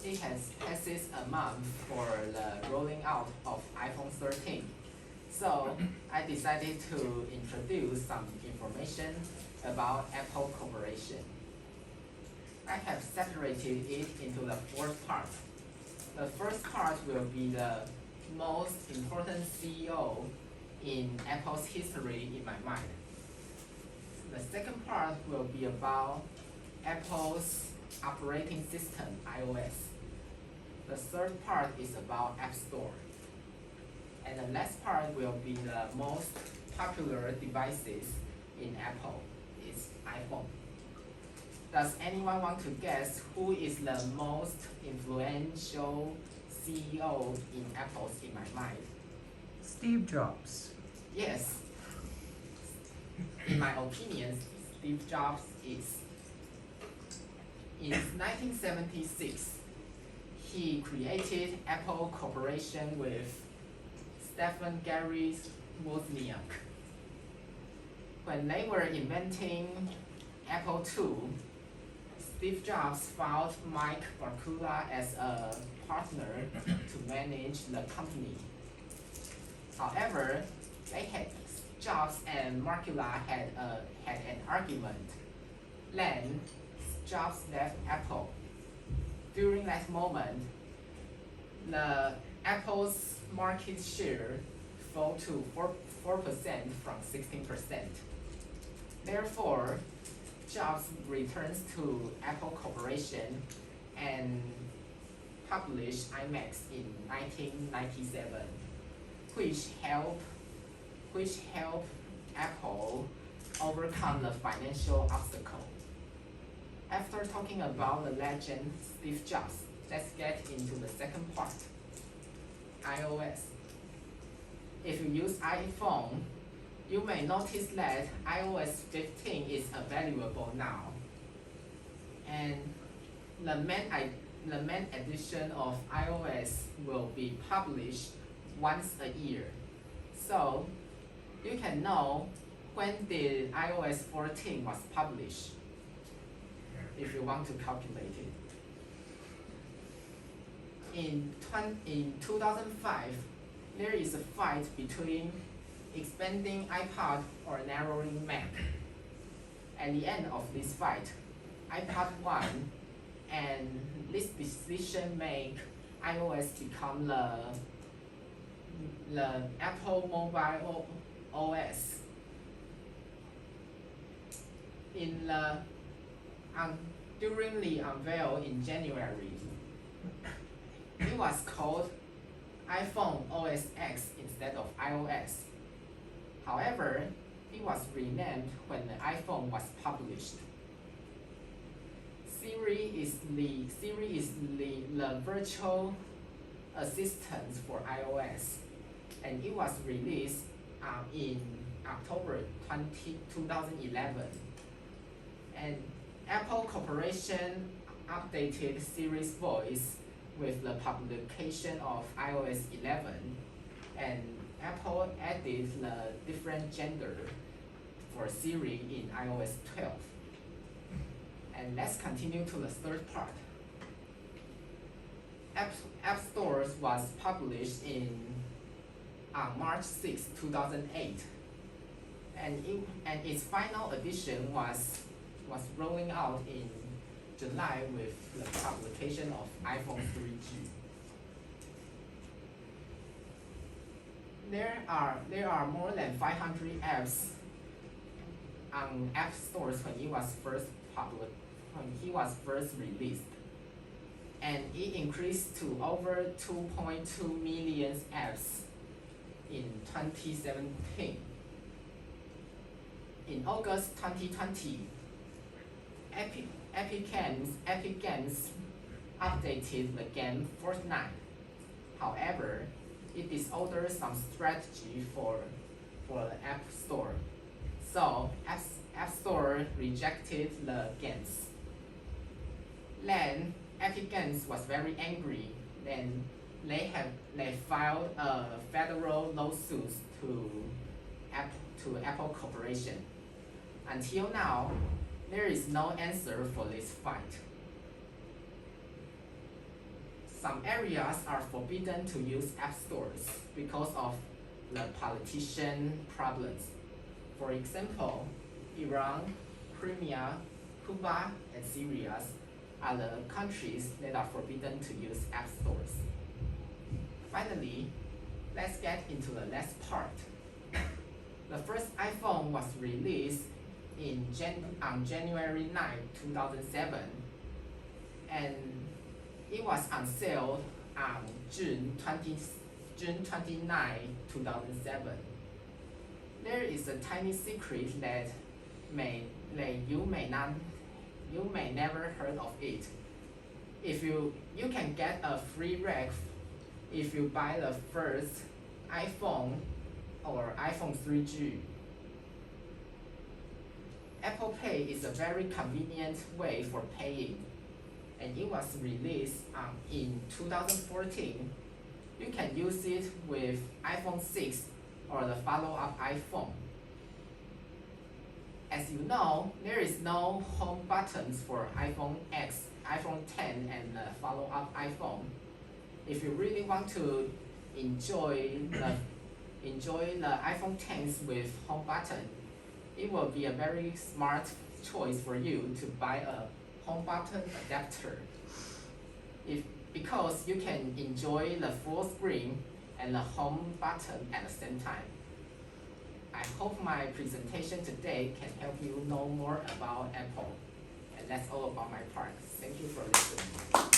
it has passes a month for the rolling out of iPhone 13. So I decided to introduce some information about Apple Corporation. I have separated it into the 4 parts. The first part will be the most important CEO in Apple's history in my mind. The second part will be about Apple's operating system, iOS. The third part is about App Store. And the last part will be the most popular devices in Apple, is iPhone. Does anyone want to guess who is the most influential CEO in Apple in my mind? Steve Jobs. Yes. In my opinion, Steve Jobs is. In 1976, he created Apple Corporation with Stephen Gary Wozniak. When they were inventing Apple II, Steve Jobs found Mike Barkula as a partner to manage the company. However, Jobs and Barkula had an argument. Then Jobs left Apple. During that moment, the Apple's market share fell to 4% from 16%. Therefore, Jobs returns to Apple Corporation and published iMac in 1997, which helped Apple overcome the financial obstacle. After talking about the legend Steve Jobs, let's get into the second part, iOS. If you use iPhone, you may notice that iOS 15 is available now. And the main edition of iOS will be published once a year. So you can know when the iOS 14 was published if you want to calculate it. In 2005, there is a fight between expanding iPod or narrowing Mac. At the end of this fight, iPod won, and this decision made iOS become the Apple mobile OS. During the unveil in January, it was called iPhone OS X instead of iOS. However, it was renamed when the iPhone was published. Siri is the virtual assistant for iOS, and it was released in October 2011. And Apple Corporation updated Siri's voice with the publication of iOS 11, and Apple added the different gender for Siri in iOS 12. And let's continue to the third part. App Store was published on March 6, 2008, and its final edition was rolling out in July with the publication of iPhone 3G. There are more than 500 apps on App Stores when he was first released, and it increased to over 2.2 million apps in 2017. In August 2020, Epic Games updated the game Fortnite. However, it disordered some strategy for the App Store. So App Store rejected the games. Then Epic Games was very angry. Then they filed a federal lawsuit to Apple Corporation. Until now, there is no answer for this fight. some areas are forbidden to use app stores because of the politician problems. For example, Iran, Crimea, Cuba, and Syria are the countries that are forbidden to use app stores. Finally, let's get into the last part. The first iPhone was released on January 9, 2007, and it was on sale on June 29, 2007. There is a tiny secret that you may never heard of it. If you can get a free rack if you buy the first iPhone or iPhone 3G. Apple Pay is a very convenient way for paying, and it was released in 2014. You can use it with iPhone 6 or the follow-up iPhone. As you know, there is no home buttons for iPhone X, iPhone 10, and the follow-up iPhone. If you really want to enjoy the iPhone 10s with home button, it will be a very smart choice for you to buy a home button adapter. Because you can enjoy the full screen and the home button at the same time. I hope my presentation today can help you know more about Apple. And that's all about my part. Thank you for listening.